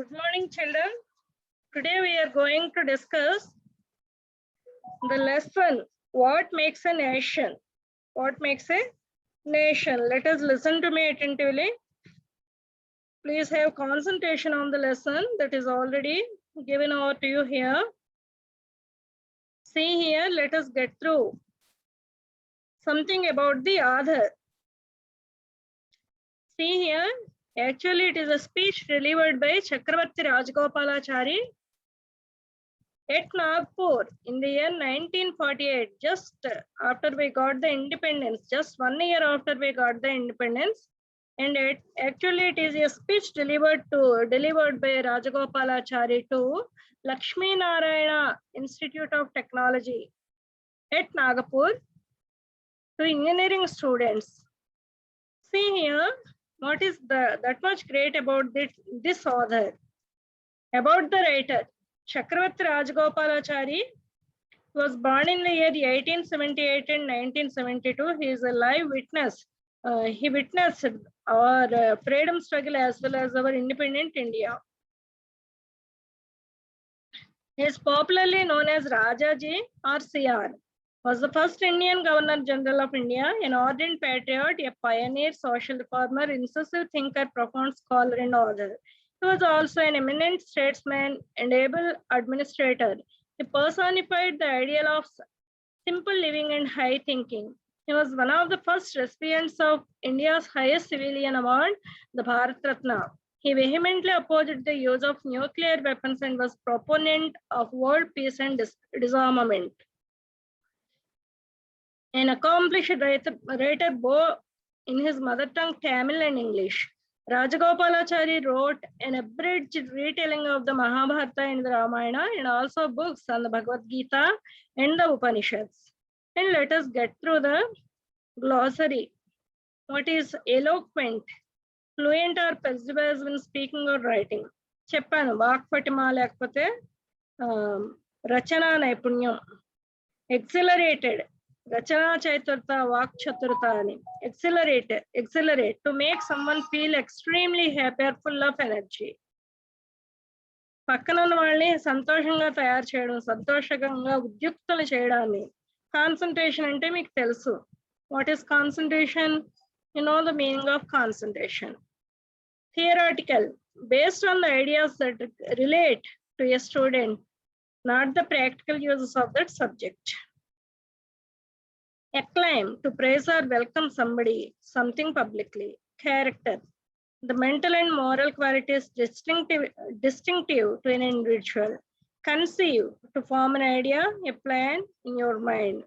Good morning, children. Today we are going to discuss the lesson, what makes a nation? What makes a nation? Let us listen to me attentively. Please have concentration on the lesson that is already given over to you here. See here, let us get through something about the author. See here, actually it is a speech delivered by Chakravarti Rajagopalachari at Nagpur in the year 1948, just after we got the independence, just 1 year after we got the independence. And actually it is a speech delivered by Rajagopalachari to Lakshmi Narayana Institute of Technology at Nagpur to engineering students. See here, what is that much great about this author? About the writer, Chakravarti Rajagopalachari was born in the year 1878 and 1972. He is a live witness. He witnessed our freedom struggle as well as our independent India. He is popularly known as Rajaji or CR. Was the first Indian Governor General of India, an ardent patriot, a pioneer, social reformer, incisive thinker, profound scholar, and author. He was also an eminent statesman and able administrator. He personified the ideal of simple living and high thinking. He was one of the first recipients of India's highest civilian award, the Bharat Ratna. He vehemently opposed the use of nuclear weapons and was proponent of world peace and disarmament. An accomplished writer both in his mother tongue Tamil and English, Rajagopalachari wrote an abridged retelling of the Mahabharata and the Ramayana and also books on the Bhagavad Gita and the Upanishads. And let us get through the glossary. What is eloquent, fluent or persuasive when speaking or writing? Cheppanu, Vakpatima lekapothe Rachana Naipunyam. Accelerated, Rachana Chaturta, Vak Chaturta ani. Accelerate, to make someone feel extremely happy or full of energy. పక్కన ఉన్న వాళ్ళని సంతోషంగా తయారు చేయడం, సంతోషంగా ఉద్యుక్తులు చేయడాన్ని concentration అంటే మీకు తెలుసు. What is concentration? You know the meaning of concentration. Theoretical, based on the ideas that relate to a student, not the practical uses of that subject. Acclaim, to praise or welcome somebody, something publicly. Character, the mental and moral qualities distinctive to an individual. Conceive, to form an idea, a plan in your mind.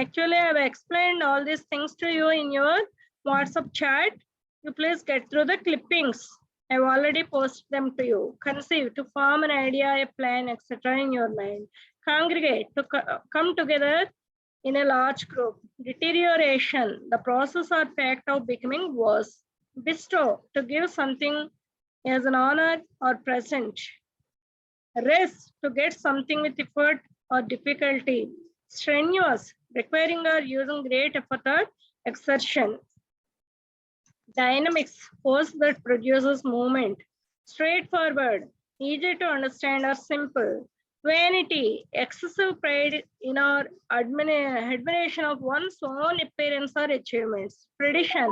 Actually, I have explained all these things to you in your WhatsApp chat. You please get through the clippings. I have already posted them to you. Conceive, to form an idea, a plan, etc. in your mind. Congregate, to come together in a large group. Deterioration, the process or fact of becoming worse. Bestow, to give something as an honor or present. Rest, to get something with effort or difficulty. Strenuous, requiring or using great effort or exertion. Dynamics, force that produces movement. Straightforward, easy to understand or simple. Vanity, excessive pride in our admiration of one's own appearance or achievements. Tradition,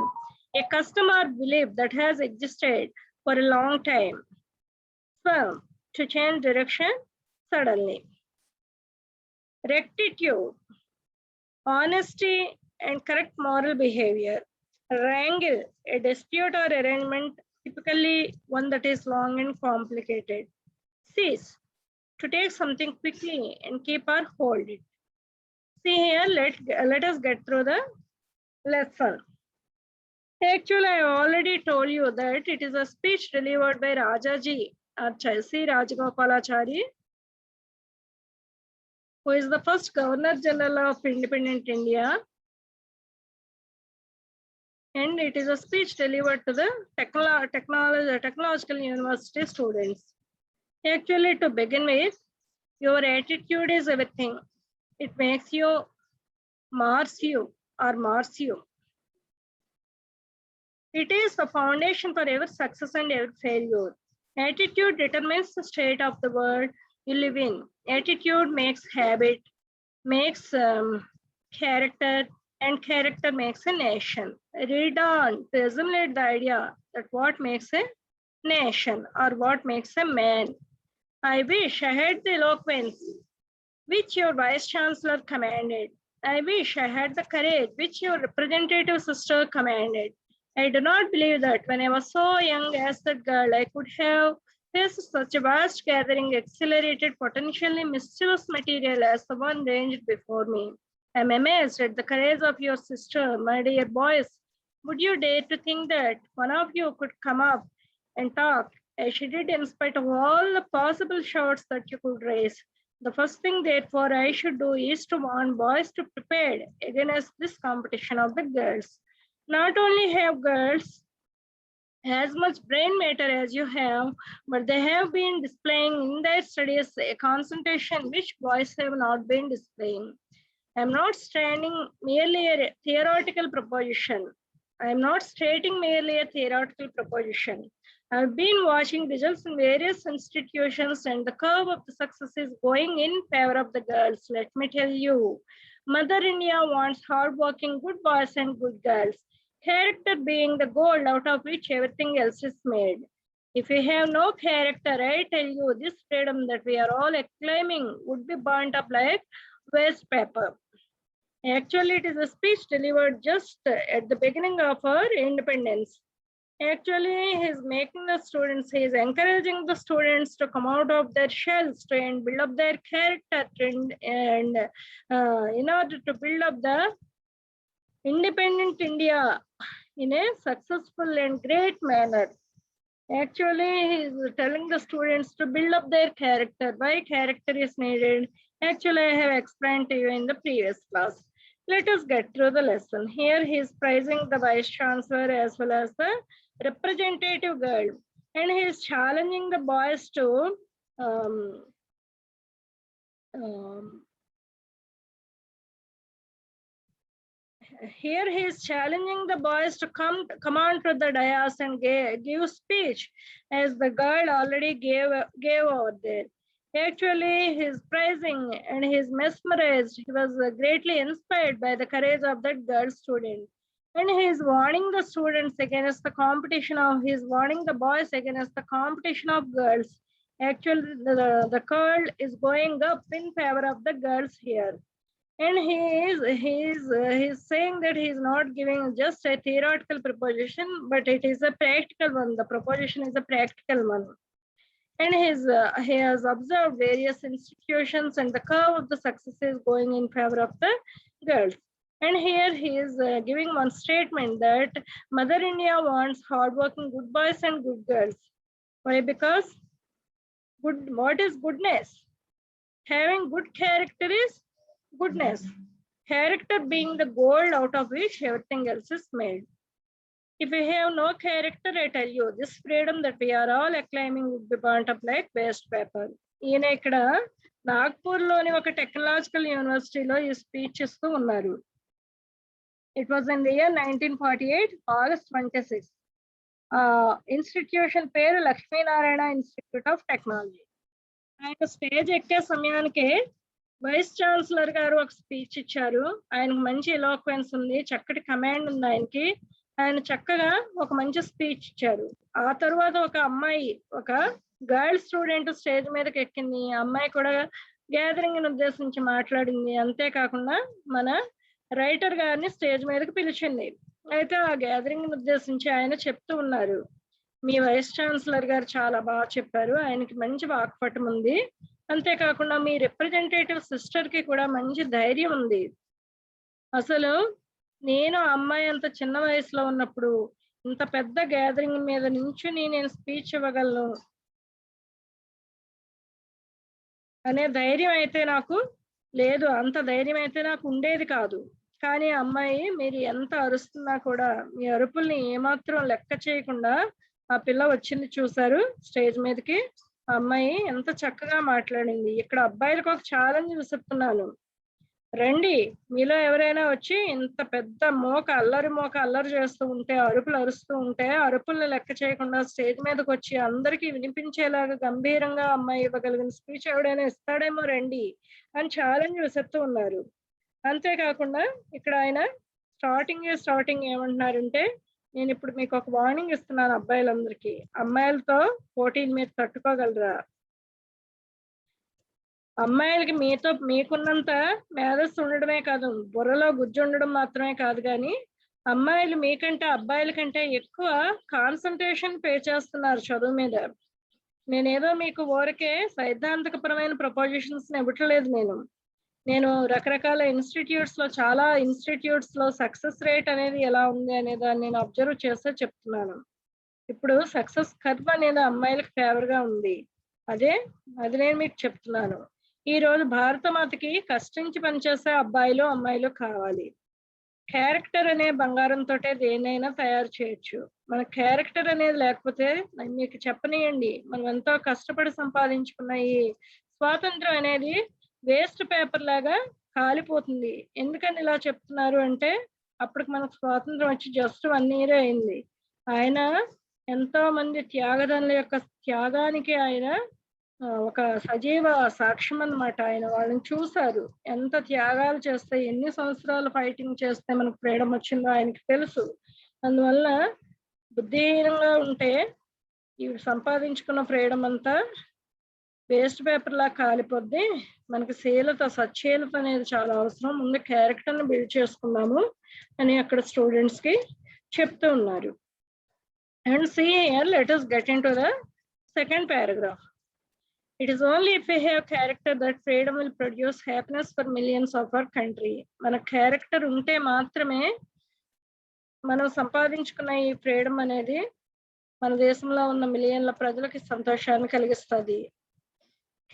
a custom or belief that has existed for a long time. Firm, to change direction suddenly. Rectitude, honesty and correct moral behavior. Wrangle, a dispute or arrangement, typically one that is long and complicated. Seize, to take something quickly and keep or hold it. See here, let us get through the lesson. Actually, I already told you that it is a speech delivered by Rajaji C. Rajagopalachari, who is the first Governor General of Independent India. And it is a speech delivered to the technological university students. Actually, to begin with, your attitude is everything. It makes you, mars you. It is the foundation for every success and every failure. Attitude determines the state of the world you live in. Attitude makes habit, makes character, and character makes a nation. Read on to assimilate the idea that what makes a nation or what makes a man. I wish I had the eloquence which your vice chancellor commanded. I wish I had the courage which your representative sister commanded. I do not believe that when I was so young as that girl, I could have faced such a vast gathering, accelerated, potentially mischievous material as the one ranged before me. I am amazed at the courage of your sister, my dear boys. Would you dare to think that one of you could come up and talk as she did in spite of all the possible shouts that you could raise? The first thing, therefore, I should do is to warn boys to prepare against this competition of the girls. Not only have girls as much brain matter as you have, but they have been displaying in their studies a concentration which boys have not been displaying. I am not stating merely a theoretical proposition. I am not stating merely a theoretical proposition. I've been watching results in various institutions and the curve of the success is going in favor of the girls. Let me tell you, Mother India wants hardworking good boys and good girls. Character being the gold out of which everything else is made. If we have no character, I tell you, this freedom that we are all acclaiming would be burnt up like waste paper. Actually, it is a speech delivered just at the beginning of our independence. Actually, he is making the students, he is encouraging the students to come out of their shells and build up their character and in order to build up the independent India in a successful and great manner. Actually, he is telling the students to build up their character. Why character is needed? Actually, I have explained to you in the previous class. Let us get through the lesson. Here he is praising the vice chancellor as well as the representative girl, and he is challenging the boys to here he is challenging the boys to come on to the dais and give speech, as the girl already gave over there. Actually, he is praising and he is mesmerized. He was greatly inspired by the courage of that girl student. And he is warning the students against the competition of, he is warning the boys against the competition of girls. Actually, the curl is going up in favor of the girls here. And he is saying that he is not giving just a theoretical proposition, but it is a practical one. The proposition is a practical one. And he has observed various institutions and the curve of the success is going in favor of the girls. And here he is giving one statement that Mother India wants hardworking good boys and good girls. Why? Because what is goodness? Having good character is goodness. Character being the gold out of which everything else is made. If we have no character, I tell you, this freedom that we are all acclaiming would be burnt up like waste paper. ఈయన ఇక్కడ నాగ్పూర్లోని ఒక technological యూనివర్సిటీలో ఈ speech ఇస్తూ ఉన్నారు. It was in the year 1948, August 26. Institution పేరు Lakshminarayana institute of technology. ఆయన stage ఎక్కే సమయానికి వైస్ ఛాన్సలర్ గారు ఒక స్పీచ్ ఇచ్చారు. ఆయనకు మంచి ఎలోక్వెన్స్ ఉంది, చక్కటి కమాండ్ ఉంది ఆయనకి. ఆయన చక్కగా ఒక మంచి స్పీచ్ ఇచ్చారు. ఆ తర్వాత ఒక అమ్మాయి, ఒక గర్ల్ స్టూడెంట్ స్టేజ్ మీదకి ఎక్కింది. ఆ అమ్మాయి కూడా గ్యాదరింగ్ ఉద్దేశించి మాట్లాడింది. అంతేకాకుండా మన రైటర్ గారిని స్టేజ్ మీదకి పిలిచింది. అయితే ఆ గ్యాదరింగ్ ఉద్దేశించి ఆయన చెప్తూ ఉన్నారు, మీ వైస్ ఛాన్సలర్ గారు చాలా బాగా చెప్పారు, ఆయనకి మంచి వాక్పటం ఉంది, అంతేకాకుండా మీ రిప్రజెంటేటివ్ సిస్టర్ కి కూడా మంచి ధైర్యం ఉంది. అసలు నేను అమ్మాయి అంత చిన్న వయసులో ఉన్నప్పుడు ఇంత పెద్ద గ్యాదరింగ్ మీద నించుని నేను స్పీచ్ ఇవ్వగలను అనే ధైర్యం అయితే నాకు లేదు, అంత ధైర్యం అయితే నాకు ఉండేది కాదు. కానీ అమ్మాయి మీరు ఎంత అరుస్తున్నా కూడా మీ అరుపుల్ని ఏమాత్రం లెక్క చేయకుండా ఆ పిల్ల వచ్చింది, చూసారు స్టేజ్ మీదకి. ఆ అమ్మాయి ఎంత చక్కగా మాట్లాడింది. ఇక్కడ అబ్బాయిలకు ఒక ఛాలెంజ్ విసురుతున్నాను. రండి. మీలో ఎవరైనా వచ్చి ఇంత పెద్ద మోక అల్లరి చేస్తూ ఉంటే, అరుపులు అరుస్తూ ఉంటే, అరుపుల్ని లెక్క చేయకుండా స్టేజ్ మీదకొచ్చి అందరికీ వినిపించేలాగా గంభీరంగా అమ్మాయి ఇవ్వగలిగిన స్పీచ్ ఎవడైనా ఇస్తాడేమో రండి అని ఛాలెంజ్ విసురుతూ ఉన్నారు. అంతేకాకుండా ఇక్కడ ఆయన స్టార్టింగ్ ఏమంటున్నారంటే, నేనిప్పుడు మీకు ఒక వార్నింగ్ ఇస్తున్నాను అబ్బాయిలందరికీ. అమ్మాయిలతో పోటీని మీరు తట్టుకోగలరా? అమ్మాయిలకి మీకున్నంత మేధస్సు ఉండడమే కాదు, బుర్రలో గుజ్జుండడం మాత్రమే కాదు గానీ, అమ్మాయిలు మీకంటే అబ్బాయిల కంటే ఎక్కువ కాన్సంట్రేషన్ పే చేస్తున్నారు చదువు మీద. నేనేదో మీకు ఊరికే సైద్ధాంతికపరమైన ప్రపోజిషన్స్ ఇవ్వట్లేదు నేను రకరకాల చాలా ఇన్స్టిట్యూట్స్ లో సక్సెస్ రేట్ అనేది ఎలా ఉంది అనే దాన్ని నేను అబ్జర్వ్ చేస్తే చెప్తున్నాను. ఇప్పుడు సక్సెస్ కర్వ్ అనేది అమ్మాయిలకు ఫేవర్ గా ఉంది. అది నేను మీకు చెప్తున్నాను. ఈ రోజు భారత మాతకి కష్టించి పనిచేసే అబ్బాయిలు అమ్మాయిలు కావాలి. క్యారెక్టర్ అనే బంగారంతో దేన్నైనా తయారు చేయొచ్చు. మన క్యారెక్టర్ అనేది లేకపోతే మీకు చెప్పనియండి, మనం ఎంతో కష్టపడి సంపాదించుకున్న ఈ స్వాతంత్రం అనేది వేస్ట్ పేపర్ లాగా కాలిపోతుంది. ఎందుకని ఇలా చెప్తున్నారు అంటే, అప్పటికి మనకు స్వాతంత్రం వచ్చి జస్ట్ 1 year అయింది. ఆయన ఎంతో మంది త్యాగదనుల యొక్క త్యాగానికి ఆయన ఒక సజీవ సాక్ష్యం అన్నమాట. ఆయన వాళ్ళని చూశారు. ఎంత త్యాగాలు చేస్తే, ఎన్ని సంవత్సరాలు ఫైటింగ్ చేస్తే మనకు ఫ్రీడమ్ వచ్చిందో ఆయనకి తెలుసు. అందువల్ల బుద్ధిహీనంగా ఉంటే ఈ సంపాదించుకున్న ఫ్రీడమ్ అంతా వేస్ట్ పేపర్ లా కాలిపోద్ది. మనకి సచ్చీలత అనేది చాలా అవసరం. ముందు క్యారెక్టర్ ని బిల్డ్ చేసుకుందాము అని అక్కడ స్టూడెంట్స్ కి చెప్తూ ఉన్నారు. And see here, let us get into the second paragraph. It is only if we have character that freedom will produce happiness for millions of our country. మన క్యారెక్టర్ ఉంటే మాత్రమే మనం సంపాదించుకున్న ఈ ఫ్రీడమ్ అనేది మన దేశంలో ఉన్న మిలియన్ల ప్రజలకి సంతోషాన్ని కలిగిస్తుంది.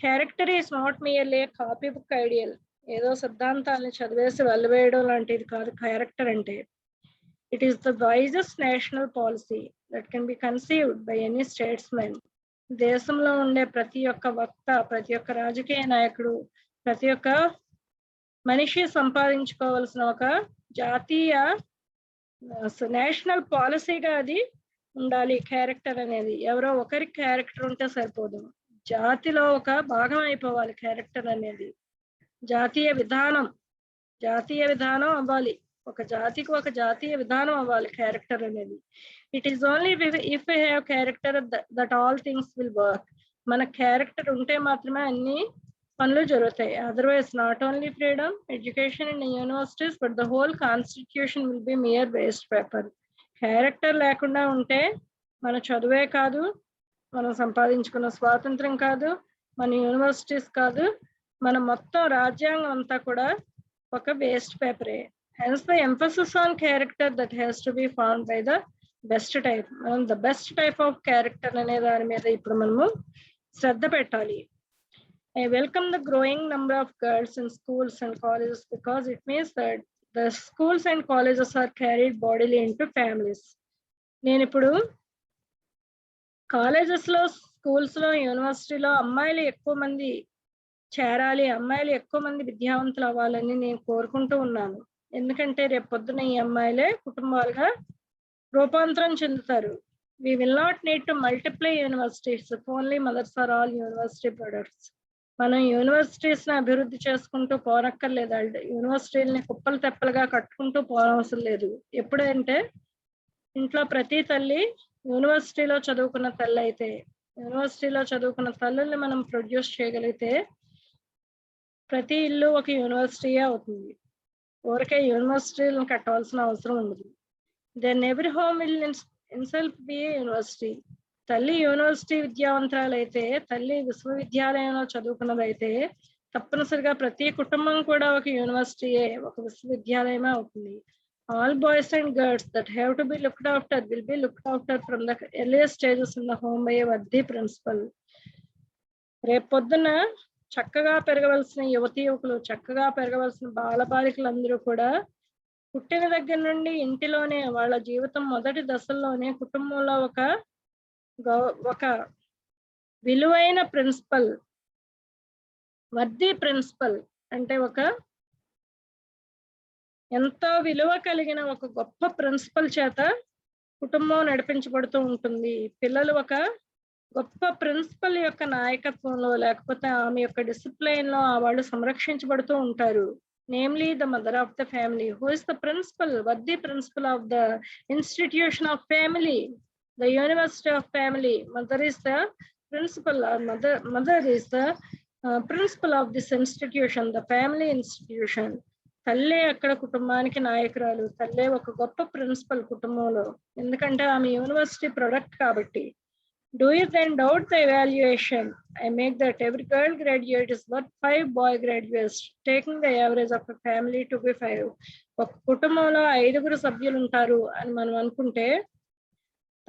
Character is not merely a copy book ideal. ఏదో సిద్ధాంతాలను చదివేసి వెళ్ళవేయడం లాంటిది కాదు క్యారెక్టర్ అంటే. It is the wisest national policy that can be conceived by any statesmen. దేశంలో ఉండే ప్రతి ఒక్క వక్త, ప్రతి ఒక్క రాజకీయ నాయకుడు, ప్రతి ఒక్క మనిషి సంపాదించుకోవాల్సిన ఒక జాతీయ నేషనల్ పాలసీగా అది ఉండాలి. క్యారెక్టర్ అనేది ఎవరో ఒకరికి క్యారెక్టర్ ఉంటే సరిపోదు, జాతిలో ఒక భాగం అయిపోవాలి క్యారెక్టర్ అనేది. జాతీయ విధానం అవ్వాలి. ఒక జాతికి ఒక జాతీయ విధానం అవ్వాలి క్యారెక్టర్ అనేది. It is only if we have character that all things will work. మన క్యారెక్టర్ ఉంటే మాత్రమే అన్ని పనులు జరుగుతాయి. Otherwise not only freedom, education in universities but the whole constitution will be mere waste paper. Character లేకుండా ఉంటే మన చదువే కాదు, మనం సంపాదించుకున్న స్వాతంత్రం కాదు, మన యూనివర్సిటీస్ కాదు, మన మొత్తం రాజ్యాంగం అంతా కూడా ఒక waste పేపరే. Hence the emphasis on character that has to be found by the best type. మనం the best type of character అనే దాని మీద ఇప్పుడు మనము శ్రద్ధ పెట్టాలి. I welcome the growing number of girls in schools and colleges because it means that the schools and colleges are carried bodily into families. నేను ఇప్పుడు colleges లో, స్కూల్స్ లో, యూనివర్సిటీలో అమ్మాయిలు ఎక్కువ మంది చేరాలి, అమ్మాయిలు ఎక్కువ మంది విద్యావంతులు అవ్వాలని నేను కోరుకుంటూ ఉన్నాను. ఎందుకంటే రేపు పొద్దున ఈ అమ్మాయిలే కుటుంబాలుగా రూపాంతరం చెందుతారు. We will not need to multiply universities if only mothers are all university products. మనం యూనివర్సిటీస్ ని అభివృద్ధి చేసుకుంటూ పోనక్కర్లేదు. యూనివర్సిటీలని కుప్పలు తెప్పలుగా కట్టుకుంటూ పోనవసరం లేదు. ఎప్పుడంటే ఇంట్లో ప్రతి తల్లి యూనివర్సిటీలో చదువుకున్న తల్లి అయితే, యూనివర్సిటీలో చదువుకున్న తల్లుల్ని మనం ప్రొడ్యూస్ చేయగలిగితే ప్రతి ఇల్లు ఒక యూనివర్సిటీయే అవుతుంది. ఊరికే యూనివర్సిటీలను కట్టవలసిన అవసరం ఉండదు. Then every home will itself be university. తల్లి యూనివర్సిటీ విద్యావంతురాలైతే, తల్లి విశ్వవిద్యాలయంలో చదువుకున్నదైతే తప్పనిసరిగా ప్రతి కుటుంబం కూడా ఒక యూనివర్సిటీయే, ఒక విశ్వవిద్యాలయమే అవుతుంది. All boys and girls that have to be looked after will be looked after from the earliest stages in the home by a worthy principal. రేపు పొద్దున చక్కగా పెరగవలసిన యువతి యువకులు, చక్కగా పెరగవలసిన బాలబాలికలందరూ కూడా పుట్టిన దగ్గర నుండి ఇంటిలోనే వాళ్ళ జీవితం మొదటి దశల్లోనే కుటుంబంలో ఒక విలువైన ప్రిన్సిపల్, వర్ది ప్రిన్సిపల్ అంటే ఒక ఎంతో విలువ కలిగిన ఒక గొప్ప ప్రిన్సిపల్ చేత కుటుంబం నడిపించబడుతూ ఉంటుంది. పిల్లలు ఒక గొప్ప ప్రిన్సిపల్ యొక్క నాయకత్వంలో లేకపోతే ఆమె యొక్క డిసిప్లైన్ లో వాళ్ళు సంరక్షించబడుతూ ఉంటారు. Namely the mother of the family who is the principal worthy principal of the institution of family the university of family. Mother is the principal mother is the principal of this institution the family institution. తల్లే అక్కడ కుటుంబానికి నాయకురాలు. తల్లే ఒక గొప్ప principal కుటుంబంలో, ఎందుకంటే ఆమె యూనివర్సిటీ ప్రొడక్ట్ కాబట్టి. Do you then doubt the evaluation? I make that every girl graduate is worth 5 boy graduates, taking the average of a family to be 5. ఒక కుటుంబంలో 5 సభ్యులు ఉంటారు అని మనం అనుకుంటే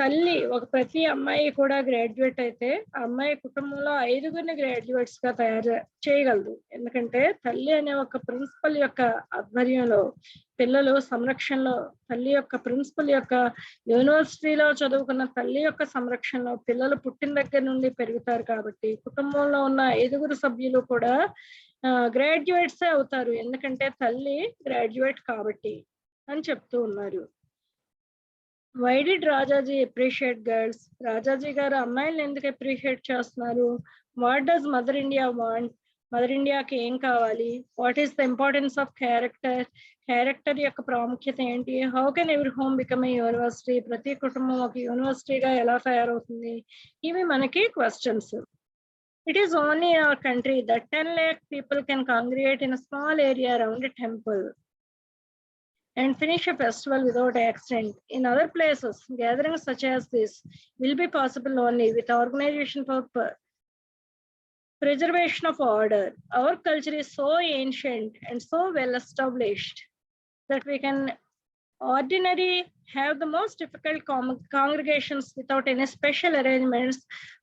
తల్లి ఒక ప్రతి అమ్మాయి కూడా గ్రాడ్యుయేట్ అయితే ఆ అమ్మాయి కుటుంబంలో 5 గ్రాడ్యుయేట్స్ గా తయారు చేయగలదు. ఎందుకంటే తల్లి అనే ఒక ప్రిన్సిపల్ యొక్క ఆధ్వర్యంలో పిల్లలు సంరక్షణలో, తల్లి యొక్క ప్రిన్సిపల్ యొక్క యూనివర్సిటీలో చదువుకున్న తల్లి యొక్క సంరక్షణలో పిల్లలు పుట్టిన దగ్గర నుండి పెరుగుతారు. కాబట్టి కుటుంబంలో ఉన్న 5 సభ్యులు కూడా గ్రాడ్యుయేట్సే అవుతారు, ఎందుకంటే తల్లి గ్రాడ్యుయేట్ కాబట్టి అని చెప్తూ ఉన్నారు. Why did Rajaji appreciate girls? Rajaji గారు అమ్మాయిలను ఎందుకు అప్రిషియేట్ చేస్తున్నారు? What does mother India want? Mother ఇండియాకి ఏం కావాలి? What is the importance of character? Character యొక్క ప్రాముఖ్యత ఏంటి? How can every home become a university? ప్రతి కుటుంబం ఒక యూనివర్సిటీగా ఎలా తయారవుతుంది? ఇవి మనకి questions. It is only in our country that 10 lakh people can congregate in a small area around a temple and finish a festival without accident. In other places, gatherings such as this will be possible only with organization for preservation of order. Our culture is so ancient and so well established that we can ordinarily have the most difficult congregations without any special arrangements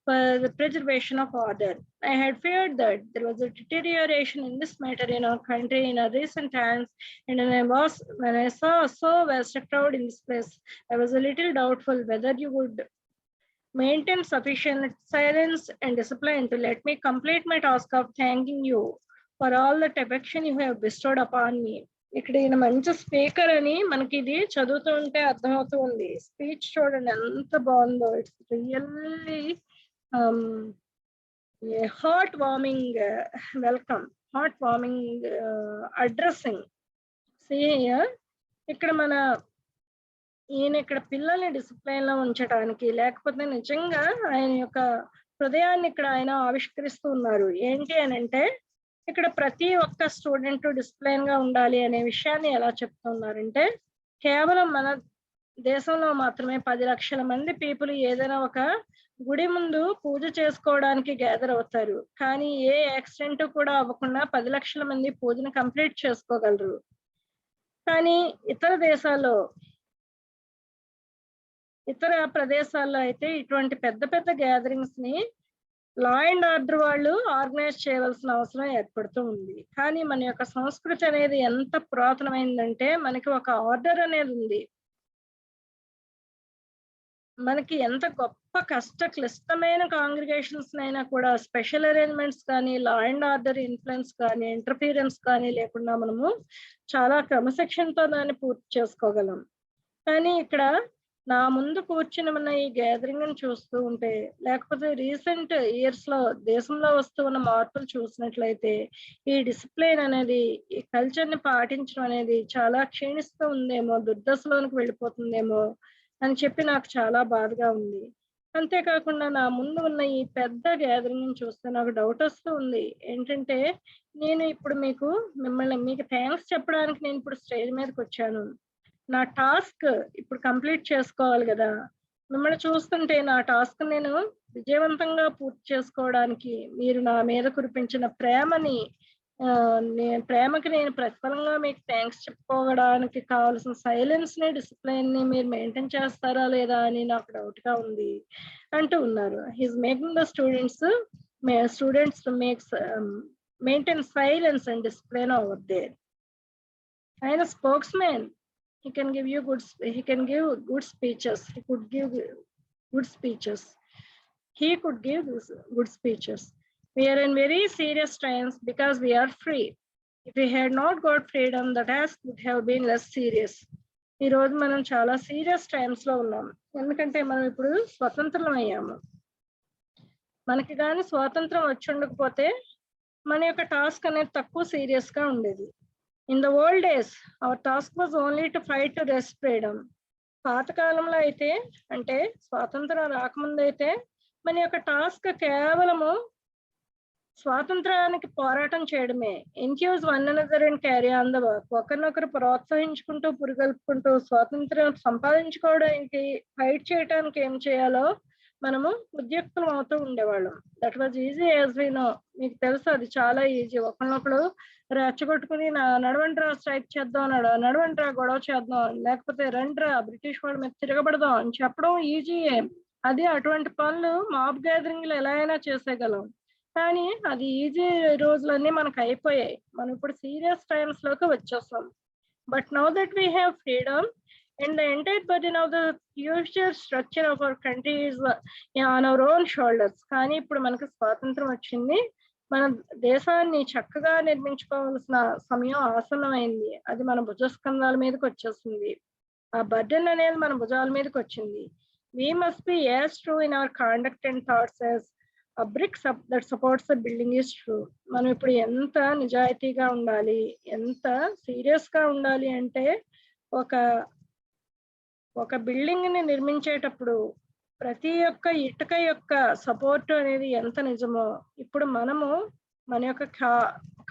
for the preservation of order. I had feared that there was a deterioration in this matter in our country in our recent times, and when I saw so vast a crowd in this place, I was a little doubtful whether you would maintain sufficient silence and discipline to let me complete my task of thanking you for all that affection you have bestowed upon me. ఇక్కడ ఈయన మంచి speaker అని మనకి ఇది చదువుతూ ఉంటే అర్థమవుతూ ఉంది. స్పీచ్ చూడండి ఎంత బాగుందో. It's really heart warming welcome, heart warming addressing. ఇక్కడ మన ఈయన ఇక్కడ పిల్లల్ని డిసిప్లైన్ లో ఉంచడానికి, లేకపోతే నిజంగా ఆయన యొక్క హృదయాన్ని ఇక్కడ ఆయన ఆవిష్కరిస్తూ ఉన్నారు. ఏంటి అని అంటే ఇక్కడ ప్రతి ఒక్క స్టూడెంట్ డిసిప్లైన్ గా ఉండాలి అనే విషయాన్ని ఎలా చెప్తున్నారంటే, కేవలం మన దేశంలో మాత్రమే 10 లక్షల మంది పీపుల్ ఏదైనా ఒక గుడి ముందు పూజ చేసుకోవడానికి గ్యాదర్ అవుతారు. కానీ ఏ యాక్సిడెంట్ కూడా అవ్వకుండా 10 లక్షల మంది పూజను కంప్లీట్ చేసుకోగలరు. కానీ ఇతర దేశాల్లో, ఇతర ప్రదేశాల్లో అయితే ఇటువంటి పెద్ద పెద్ద గ్యాదరింగ్స్ ని లా అండ్ ఆర్డర్ వాళ్ళు ఆర్గనైజ్ చేయవలసిన అవసరం ఏర్పడుతూ ఉంది. కానీ మన యొక్క సంస్కృతి అనేది ఎంత పురాతనమైందంటే మనకి ఒక ఆర్డర్ అనేది ఉంది. మనకి ఎంత గొప్ప క్లిష్టమైన కాంగ్రిగేషన్స్ అయినా కూడా స్పెషల్ అరేంజ్మెంట్స్ కానీ, లా అండ్ ఆర్డర్ ఇన్ఫ్లుయెన్స్ కానీ, ఇంటర్ఫీరెన్స్ కానీ లేకుండా మనము చాలా క్రమశిక్షణతో దాన్ని పూర్తి చేసుకోగలం. కానీ ఇక్కడ నా ముందు కూర్చుని ఉన్న ఈ గ్యాదరింగ్ చూస్తూ ఉంటే, లేకపోతే రీసెంట్ ఇయర్స్ లో దేశంలో వస్తూ ఉన్న మార్పులు చూసినట్లయితే ఈ డిసిప్లిన్ అనేది, ఈ కల్చర్ ని పాటించడం అనేది చాలా క్షీణిస్తూ ఉందేమో, దుర్దశలోనికి వెళ్ళిపోతుందేమో అని చెప్పి నాకు చాలా బాధగా ఉంది. అంతేకాకుండా నా ముందు ఉన్న ఈ పెద్ద గ్యాదరింగ్ చూస్తే నాకు డౌట్ వస్తూ ఉంది. ఏంటంటే నేను ఇప్పుడు మీకు థ్యాంక్స్ చెప్పడానికి నేను ఇప్పుడు స్టేజ్ మీదకి వచ్చాను. నా టాస్క్ ఇప్పుడు కంప్లీట్ చేసుకోవాలి కదా. మిమ్మల్ని చూస్తుంటే నా టాస్క్ నేను విజయవంతంగా పూర్తి చేసుకోవడానికి మీరు నా మీద కురిపించిన ప్రేమకి నేను ప్రతిఫలంగా మీకు థ్యాంక్స్ చెప్పుకోవడానికి కావాల్సిన సైలెన్స్ ని, డిసిప్లైన్ ని మీరు మెయింటైన్ చేస్తారా లేదా అని నాకు డౌట్ గా ఉంది అంటూ ఉన్నారు. He's making the students to maintain silence and discipline over there. ఆయన spokesman. He can give good speeches. He could give good speeches. We are in very serious times because we are free. If we had not got freedom, the task would have been less serious. ఈ రోజు మనం చాలా serious times లో ఉన్నాం, ఎందుకంటే మనం ఇప్పుడు స్వతంత్రం అయ్యాము. మనకి కానీ స్వాతంత్రం వచ్చి ఉండకపోతే మన యొక్క టాస్క్ అనేది తక్కువ సీరియస్ గా ఉండేది. In the old days hour task was only to fight to rest freedom. పాతకాలంలో అయితే, అంటే స్వాతంత్రం రాకముందు అయితే, మన యొక్క టాస్క్ కేవలము స్వాతంత్రానికి పోరాటం చేయడమే. Encourage one another and carry on the work. ఒకరినొకరు ప్రోత్సహించుకుంటూ పురుగొల్పుకుంటూ స్వాతంత్రం సంపాదించుకోవడానికి, ఫైట్ చేయడానికి ఏం చేయాలో మనము ఉద్యుక్తులం అవుతూ ఉండేవాళ్ళం. That was easy as we know. మీకు తెలుసు అది చాలా ఈజీ. ఒకరినొకరు రెచ్చగొట్టుకుని నడవంట్రా స్ట్రైక్ చేద్దాం, నడవంట్రా గొడవ చేద్దాం, లేకపోతే రండ్రా బ్రిటిష్ వాళ్ళ మీద తిరగబడదాం అని చెప్పడం ఈజీయే. అది అటువంటి పనులు మాబ్ గ్యాదరింగ్లు ఎలా అయినా చేసేయగలం. కానీ అది ఈజీ రోజులన్నీ మనకు అయిపోయాయి. మనం ఇప్పుడు సీరియస్ టైమ్స్ లోకి వచ్చేస్తాం. But now that we have freedom and the entire burden of the future structure of our country is on our own shoulders. కానీ ఇప్పుడు మనకు స్వాతంత్రం వచ్చింది, మన దేశాన్ని చక్కగా నిర్మించుకోవాల్సిన సమయం ఆసన్నమైంది. అది మన భుజస్కంధాల మీదకి వచ్చేస్తుంది. ఆ బర్డెన్ అనేది మన భుజాల మీదకి వచ్చింది. We must be as true in our conduct and thoughts as a brick that supports the building is true. మనం ఇప్పుడు ఎంత నిజాయితీగా ఉండాలి, ఎంత సీరియస్ గా ఉండాలి అంటే, ఒక బిల్డింగ్ ని నిర్మించేటప్పుడు ప్రతి ఒక్క ఇటుక యొక్క సపోర్ట్ అనేది ఎంత నిజమో, ఇప్పుడు మనము మన యొక్క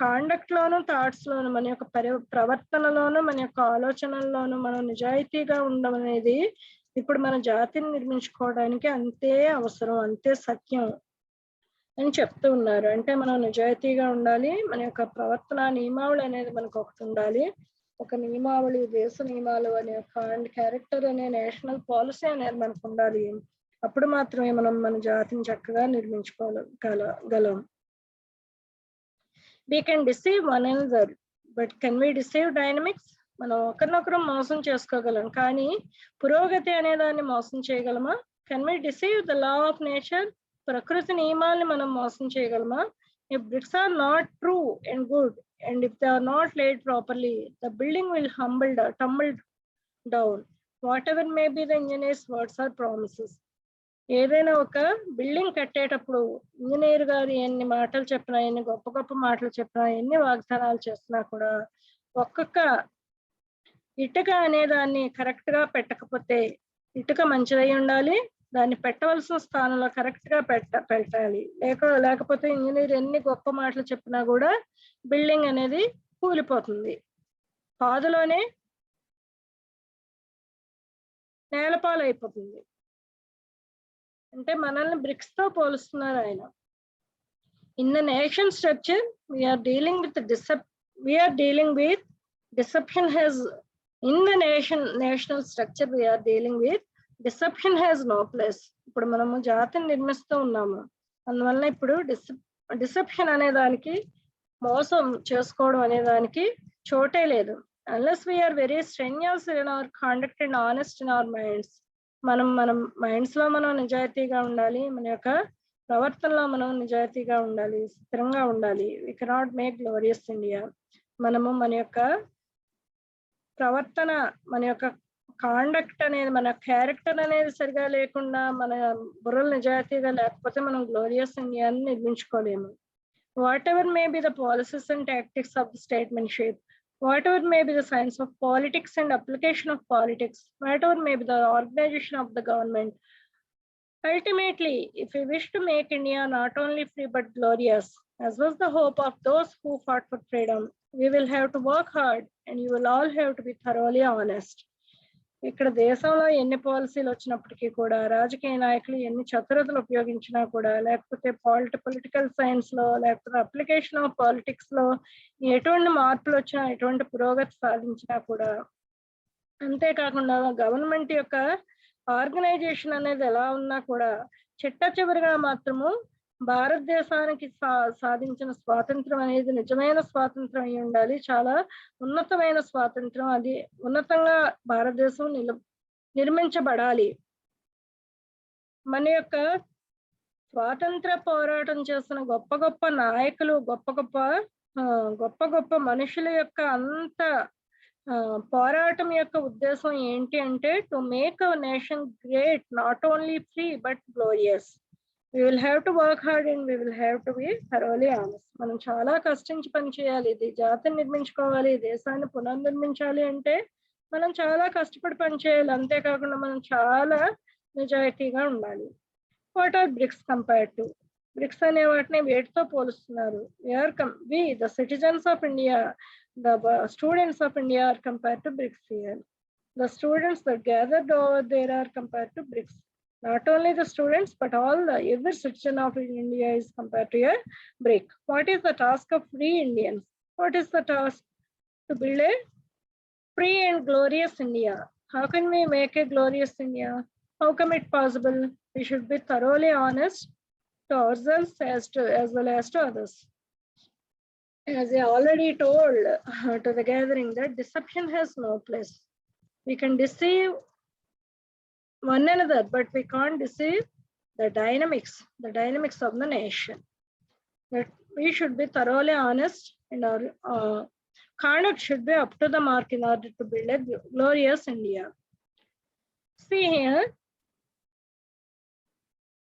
కాండక్ట్ లోను, థాట్స్ లోను, మన యొక్క ప్రవర్తనలోను, మన యొక్క ఆలోచనల్లోను మనం నిజాయితీగా ఉండడం అనేది ఇప్పుడు మన జాతిని నిర్మించుకోవడానికి అంతే అవసరం, అంతే సత్యం అని చెప్తూ ఉన్నారు. అంటే మనం నిజాయితీగా ఉండాలి, మన యొక్క ప్రవర్తన నియమావళి అనేది మనకు ఒకటి ఉండాలి. ఒక నియమావళి, దేశ నియమాలు అనే ఒక క్యారెక్టర్ అనే నేషనల్ పాలసీ అనేది మనకు ఉండాలి. అప్పుడు మాత్రమే మనం మన జాతిని చక్కగా నిర్మించుకోగలం. We can deceive one another, but can we deceive dynamics? మనం ఒకరినొకరు మోసం చేసుకోగలం, కానీ పురోగతి అనే దాన్ని మోసం చేయగలమా? Can we deceive the law of nature? ప్రకృతి నియమాల్ని మనం మోసం చేయగలమా? If bricks are not true and good, and if they are not laid properly, the building will tumble down, whatever may be the engineer's words or promises. ఏదైనా ఒక building కట్టేటప్పుడు engineer గారు ఎన్ని మాటలు చెప్పినా, ఎన్ని గొప్ప గొప్ప మాటలు చెప్పినా, ఎన్ని వాగ్దానాలు చేస్తున్నా కూడా ఒక్కొక్క ఇటుక అనే దాన్ని కరెక్ట్ గా పెట్టకపోతే, ఇటుక మంచిదై ఉండాలి, దాన్ని పెట్టవలసిన స్థానంలో కరెక్ట్ గా పెట్టాలి. లేకపోతే ఇంజనీర్ ఎన్ని గొప్ప మాటలు చెప్పినా కూడా బిల్డింగ్ అనేది కూలిపోతుంది, పాదులోనే నేలపాలైపోతుంది. అంటే మనల్ని బ్రిక్స్ తో పోలుస్తున్నారు ఆయన. In the nation structure we are dealing with deception has in the national structure we are dealing with deception has no place. ఇప్పుడు మనము జాతిని నిర్మిస్తూ ఉన్నాము, అందువల్ల ఇప్పుడు డిసెప్షన్ అనే దానికి, మోసం చేసుకోవడం అనే దానికి చోటే లేదు. unless we are very strenuous in our conduct and honest in our minds. మనం మైండ్స్ లో మనం నిజాయితీగా ఉండాలి, మన యొక్క ప్రవర్తనలో మనం నిజాయితీగా ఉండాలి, స్థిరంగా ఉండాలి. we cannot make glorious India. మనము మన యొక్క ప్రవర్తన, మన యొక్క కాండక్ట్ అనేది, మన క్యారెక్టర్ అనేది సరిగా లేకుండా, మన బుర్రలు నిజాయితీగా లేకపోతే మనం గ్లోరియస్ ఇండియాని నిర్మించుకోలేము. Whatever may be the policies and tactics of the statesmanship, whatever may be the science of politics and application of politics, whatever may be the organization of the government, ultimately, if we wish to make India not only free but glorious, as was the hope of those who fought for freedom, we will have to work hard and you will all have to be thoroughly honest. ఇక్కడ దేశంలో ఎన్ని పాలసీలు వచ్చినప్పటికీ కూడా, రాజకీయ నాయకులు ఎన్ని చతురతలు ఉపయోగించినా కూడా, లేకపోతే పొలిటికల్ సైన్స్ లో, లేకపోతే అప్లికేషన్ ఆఫ్ పాలిటిక్స్ లో ఎటువంటి మార్పులు వచ్చినా, ఎటువంటి పురోగతి సాధించినా కూడా, అంతేకాకుండా గవర్నమెంట్ యొక్క ఆర్గనైజేషన్ అనేది ఎలా ఉన్నా కూడా, చిట్ట చివరిగా మాత్రము భారతదేశానికి సాధించిన స్వాతంత్రం అనేది నిజమైన స్వాతంత్రం అయి ఉండాలి, చాలా ఉన్నతమైన స్వాతంత్రం. అది ఉన్నతంగా భారతదేశం నిర్మించబడాలి. మన యొక్క స్వాతంత్ర పోరాటం చేసిన గొప్ప గొప్ప నాయకులు, గొప్ప గొప్ప గొప్ప గొప్ప మనుషుల యొక్క అంత పోరాటం యొక్క ఉద్దేశం ఏంటి అంటే to make our nation great, not only free but glorious. We will have to work hard and we will have to be thoroughly honest. మనం చాలా కష్టించి పని చేయాలి. ఇది జాతిని నిర్మించుకోవాలి, దేశాన్ని పునర్నిర్మించాలి అంటే మనం చాలా కష్టపడి పని చేయాలి. అంతేకాకుండా మనం చాలా నిజాయితీగా ఉండాలి. What are bricks compare to? Bricks అనే వాటిని వేటితో పోలుస్తున్నారు? We the citizens of India, the students of India are compared to bricks here. The students that gathered over there are compared to bricks. Not only the students, but every citizen of India is compared to a brick. What is the task of free Indians? What is the task? To build a free and glorious India. How can we make a glorious India? How come it possible? We should be thoroughly honest to ourselves as well as to others. As I already told to the gathering that deception has no place. We can deceive one another, but we can't deceive the dynamics of the nation. That we should be thoroughly honest and our conduct should be up to the mark in order to build a glorious India. See here,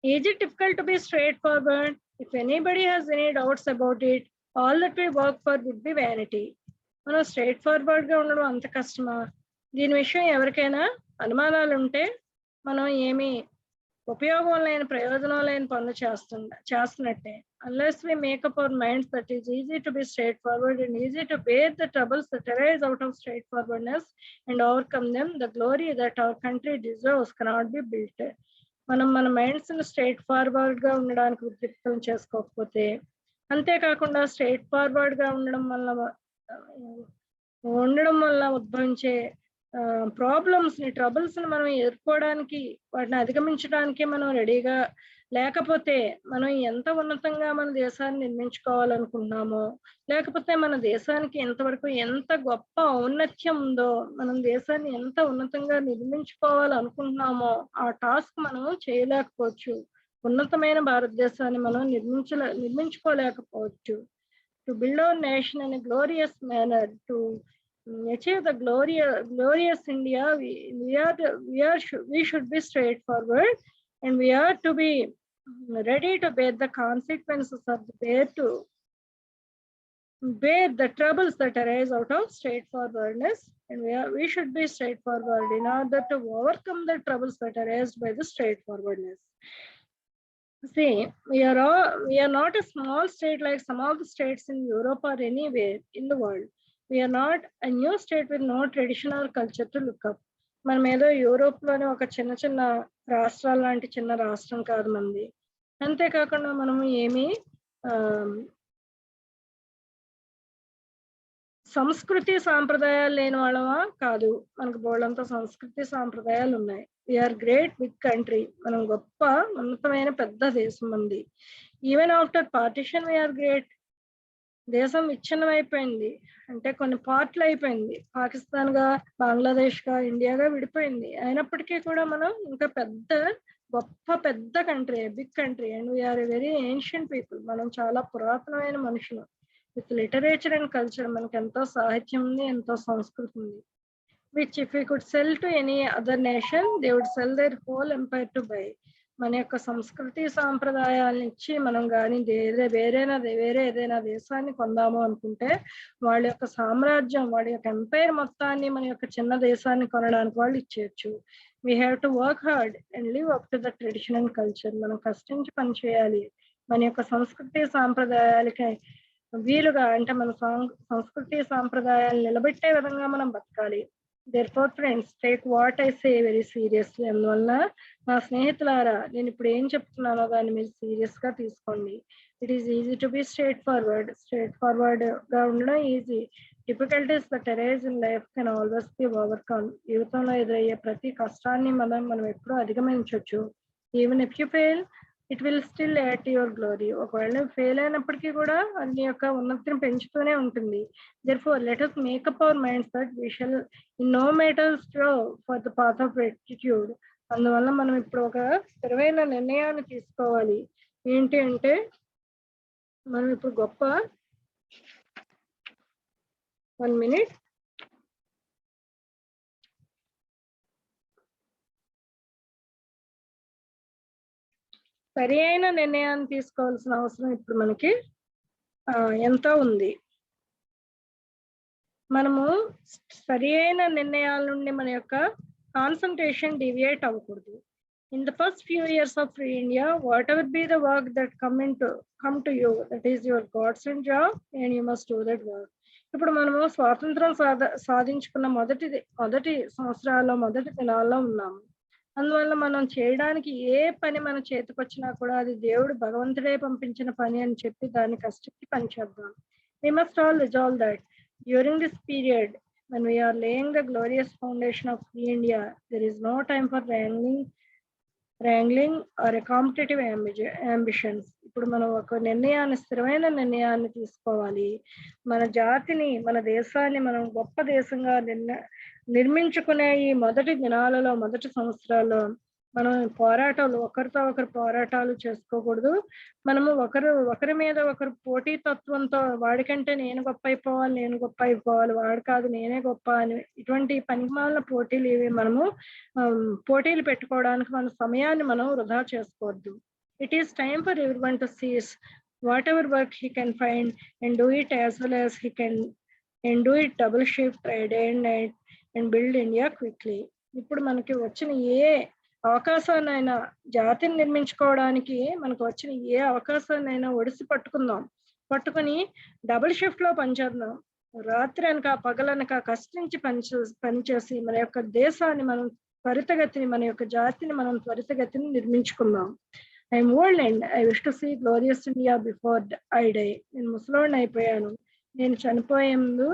is it difficult to be straightforward? If anybody has any doubts about it, all that we work for would be vanity. మనం straight forward గా ఉండడం అంత కష్టమా? దీని విషయం ఎవరికైనా అనుమానాలు ఉంటే మనం ఏమి ఉపయోగం లేని ప్రయోజనం లేని పనులు చేస్తున్నట్టే. Unless we make up our minds that it is easy to be straightforward and easy to bear the troubles that arise out of straightforwardness and overcome them, the glory that our country deserves cannot be built. మనం మన minds ని straight forward గా ఉండడానికి ఉద్రిక్తం చేసుకోకపోతే, అంతేకాకుండా straight forward గా ఉండడం వల్ల ఉద్భవించే ప్రాబ్లమ్స్ ని, ట్రబుల్స్ ని మనం ఎదుర్కోవడానికి, వాటిని అధిగమించడానికి మనం రెడీగా లేకపోతే మనం ఎంత ఉన్నతంగా మన దేశాన్ని నిర్మించుకోవాలనుకుంటున్నామో, లేకపోతే మన దేశానికి ఎంతవరకు ఎంత గొప్ప ఔన్నత్యం ఉందో, మనం దేశాన్ని ఎంత ఉన్నతంగా నిర్మించుకోవాలనుకుంటున్నామో ఆ టాస్క్ మనం చేయలేకపోవచ్చు. ఉన్నతమైన భారతదేశాన్ని మనం నిర్మించుకోలేకపోవచ్చు. To build our nation in a glorious manner, to achieve the glorious India, we should be straightforward and we are to be ready to bear the consequences of bear the troubles that arise out of straightforwardness, and we should be straightforward in order to overcome the troubles that arise by the straightforwardness. See, we are not a small state like some of the states in Europe or anywhere in the world. We are not a new state with no tradition or culture to look up. మనం ఏదో Europe లోని ఒక చిన్న చిన్న రాష్ట్రాల లాంటి చిన్న రాష్ట్రం కాదు మంది. అంతేకాకుండా మనము ఏమి సంస్కృతి సాంప్రదాయాలు లేని వాళ్ళమా కాదు. మనకు బోళ్ళంత సంస్కృతి సాంప్రదాయాలు ఉన్నాయి. We are great big country. మనం గొప్ప ఉన్నతమైన పెద్ద దేశం ఉంది. Even after partition we are great. దేశం విచ్ఛిన్నం అయిపోయింది అంటే కొన్ని పార్ట్లు అయిపోయింది. పాకిస్తాన్ గా, బంగ్లాదేశ్ గా, ఇండియాగా విడిపోయింది. అయినప్పటికీ కూడా మనం ఇంకా పెద్ద country, big country, and we are a very ancient people. మనం చాలా పురాతనమైన మనుషులు. విత్ లిటరేచర్ అండ్ కల్చర్, మనకి ఎంతో సాహిత్యం ఉంది, ఎంతో సంస్కృతి ఉంది. Which if we could sell to any other nation, they would sell their whole empire to buy. మన యొక్క సంస్కృతి సాంప్రదాయాలను ఇచ్చి మనం కానీ వేరే ఏదైనా దేశాన్ని కొందాము అనుకుంటే వాళ్ళ యొక్క సామ్రాజ్యం, వాళ్ళ యొక్క ఎంపైర్ మొత్తాన్ని మన యొక్క చిన్న దేశాన్ని కొనడానికి వాళ్ళు ఇచ్చేయచ్చు. We have to work hard and live up to the tradition and culture. మనం కష్టించి పని చేయాలి. మన యొక్క సంస్కృతి సాంప్రదాయాలకి వీలుగా, అంటే మన సంస్కృతి సాంప్రదాయాలు నిలబెట్టే విధంగా మనం బతకాలి. Therefore, friends, take what I say very seriously. అందువల్ల నా స్నేహితులారా, నేను ఇప్పుడు ఏం చెప్తున్నానో దాన్ని మీరు సీరియస్ గా తీసుకోండి. It is easy to be straight forward గా ఉండడం easy. Difficulties that arise in life can always be overcome. జీవితంలో ఎదురయ్యే ప్రతి కష్టాన్ని మనం ఎప్పుడూ అధిగమించవచ్చు. Even if you fail, it will still add to your glory. ఒకవేళ ఫెయిల్ అయినప్పటికీ కూడా అది నీ యొక్క ఉన్నతిని పెంచుతూనే ఉంటుంది. Therefore, let us make up our minds that we shall in no matter strive for the path of rectitude. అందువల్ల మనం ఇప్పుడు ఒక స్థిరమైన నిర్ణయాన్ని తీసుకోవాలి. ఏంటి అంటే మనం ఇప్పుడు గొప్ప 1 minute. సరి అయిన నిర్ణయాన్ని తీసుకోవాల్సిన అవసరం ఇప్పుడు మనకి ఎంతో ఉంది. మనము సరి అయిన నిర్ణయాల నుండి మన యొక్క కాన్సంట్రేషన్ డివియేట్ అవ్వకూడదు. In the first few years of free India, whatever be the work that come to you, that is your godsend job, and you must do that work. ఇప్పుడు మనము స్వాతంత్రం సాధించుకున్న మొదటి సంవత్సరాల్లో మొదటి దినాల్లో ఉన్నాము. అందువల్ల మనం చేయడానికి ఏ పని మన చేతికొచ్చినా కూడా అది దేవుడు భగవంతుడే పంపించిన పని అని చెప్పి దాన్ని కష్టపడి పని చేద్దాం. We must all resolve that during this period when we are laying the glorious foundation of free India, there is no time for wrangling or a competitive ambitions. ఇప్పుడు మనం ఒక నిర్ణయాన్ని స్థిరమైన నిర్ణయాన్ని తీసుకోవాలి. మన జాతిని మన దేశాన్ని మనం గొప్ప దేశంగా నిర్మించుకునే ఈ మొదటి దినాలలో మొదటి సంవత్సరాల్లో మనం పోరాటాలు ఒకరితో ఒకరు పోరాటాలు చేసుకోకూడదు. మనము ఒకరి మీద ఒకరు పోటీ తత్వంతో వాడికంటే నేను గొప్ప అయిపోవాలి వాడు కాదు నేనే గొప్ప అని ఇటువంటి పనికిమాలిన పోటీలు ఇవి మనము పోటీలు పెట్టుకోవడానికి మన సమయాన్ని మనం వృధా చేసుకోవద్దు. It is time for everyone to seize whatever work he can find and do it as well as he can, and do it double shift day and night and build India quickly. ఇప్పుడు మనకి వచ్చిన ఏ అవకాశాన్నైనా జాతిని నిర్మించుకోవడానికి మనకు వచ్చిన ఏ అవకాశాన్నైనా ఒడిసి పట్టుకుని double shift లో పనిచేద్దాం. రాత్రి అనక పగలనక కష్టించి పనిచేసి మన యొక్క దేశాన్ని మనం త్వరితగతిని మన యొక్క జాతిని మనం త్వరితగతిని నిర్మించుకుందాం. I'm old and I wish to see glorious India before I die. నేను ముసలోడిని అయిపోయాను. నేను చనిపోయే ముందు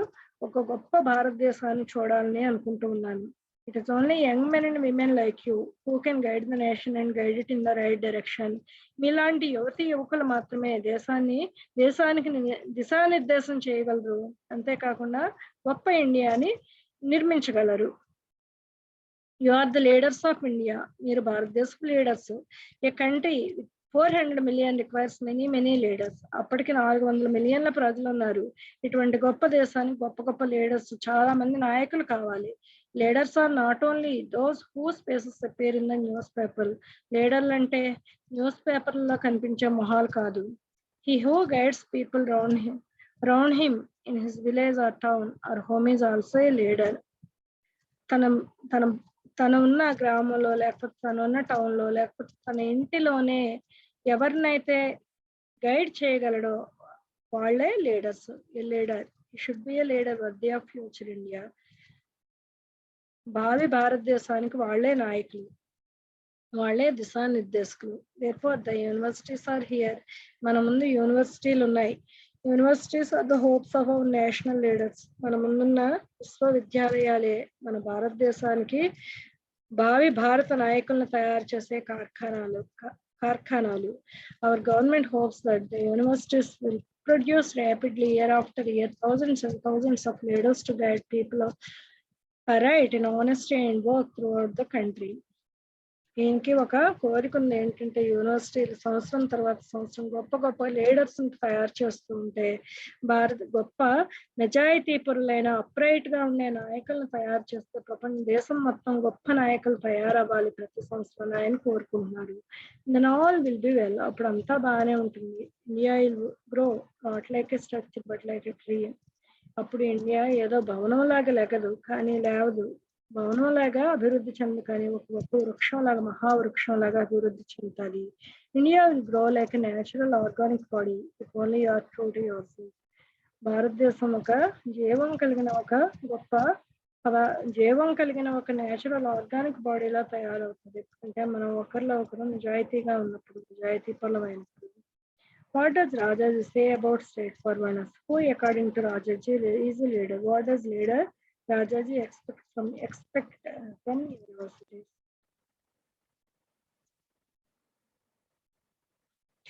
ఒక గొప్ప భారతదేశాన్ని చూడాలని అనుకుంటూ ఉన్నాను. It is only young men and women like you who can guide the nation and guide it in the right direction. మీలాంటి యువకులు మాత్రమే దేశానికి దిశానిర్దేశం చేయగలరు. అంతేకాకుండా గొప్ప ఇండియాని నిర్మించగలరు. You are the leaders of India. మీరు భారతదేశపు leaders. A country with 400 million requires many leaders. అప్పటికి 400 మిలియన్ల ప్రజలు ఉన్నారు. ఇటువంటి గొప్ప దేశానికి గొప్ప లీడర్స్ చాలా మంది నాయకులు కావాలి. Leaders are not only those whose faces appear in the newspaper. లీడర్లు అంటే న్యూస్ పేపర్లలో కనిపించే మొహాలు కాదు. He who guides people around him in his village or town or home is also a leader. తన ఉన్న గ్రామంలో లేకపోతే తన ఉన్న టౌన్ లో లేకపోతే తన ఇంటిలోనే ఎవరినైతే గైడ్ చేయగలడో వాళ్ళే leaders. Leader should be A leader worthy of future India. భావి భారతదేశానికి వాళ్ళే నాయకులు, వాళ్ళే దిశానిర్దేశకులు. therefore the universities are here. మన ముందు యూనివర్సిటీలు ఉన్నాయి. Universities are the hopes of our national leaders. మన ముందున్న విశ్వవిద్యాలయాలే మన భారతదేశానికి భావి భారత నాయకులను తయారు చేసే కార్ఖానాలు. Our government hopes that the universities will produce rapidly year after year thousands and thousands of leaders to guide people right in honesty and work throughout the country. దీనికి ఒక కోరిక ఉంది ఏంటంటే యూనివర్సిటీలు సంవత్సరం తర్వాత సంవత్సరం గొప్ప లీడర్స్ తయారు చేస్తూ ఉంటే గొప్ప నిజాయితీ పరులైన అప్రైట్ గా ఉండే నాయకులను తయారు చేస్తే దేశం మొత్తం గొప్ప నాయకులు తయారవ్వాలి ప్రతి సంవత్సరం ఆయన కోరుకుంటున్నాడు. Then all will be well. అప్పుడు అంతా బాగానే ఉంటుంది. India will grow not like a structure but like a tree. అప్పుడు ఇండియా ఏదో భవనం లాగా లేకదు కానీ లేవదు. భవనం లాగా అభివృద్ధి చెందు కానీ ఒక గొప్ప వృక్షం లాగా మహావృక్షం లాగా అభివృద్ధి చెందుతుంది. India will grow like a natural organic body if only you are true to yourself. భారతదేశం ఒక జీవం కలిగిన ఒక న్యాచురల్ ఆర్గానిక్ బాడీలా తయారవుతుంది. అంటే మనం ఒకరిలో ఒకరు నిజాయితీగా ఉన్నప్పుడు, నిజాయితీ పరులమైనప్పుడు. What does Rajaji say about straightforwardness? Who according to Rajaji is a leader? What does leader Rajaji expect from universities?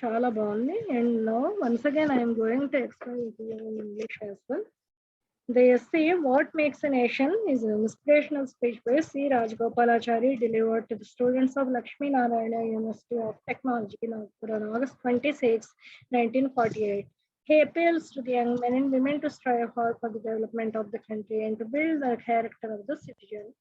Chala బాగుంది. And now once again I am going to explain it in English as well. The essay What Makes a Nation is an inspirational speech by C. Rajagopalachari delivered to the students of Lakshmi Narayana University of Technology, Nagpur on August 26, 1948. He appeals to the young men and women to strive hard for the development of the country and to build the character of the citizen.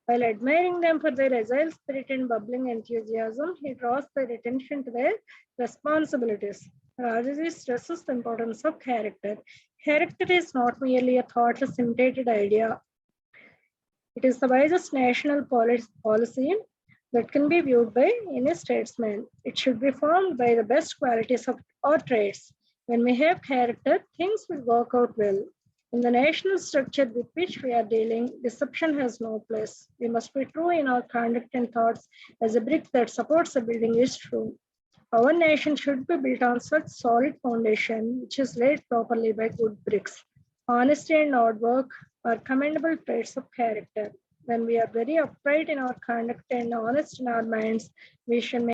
While admiring them for their agile spirit and bubbling enthusiasm, he draws their attention to their responsibilities. Rajaji stresses the importance of character. Character is not merely a thoughtless, imitated idea. It is the wisest national policy that can be viewed by any statesman. It should be formed by the best qualities of our traits. When we have character, things will work out well. In the national structure with which we are dealing, deception has no place. We must be true in our conduct and thoughts, as a brick that supports a building is true. Our nation should be built on such solid foundation, which is laid properly by good bricks. Honesty and hard work are commendable traits of character. When we are very upright in our conduct and honest in our minds, we should make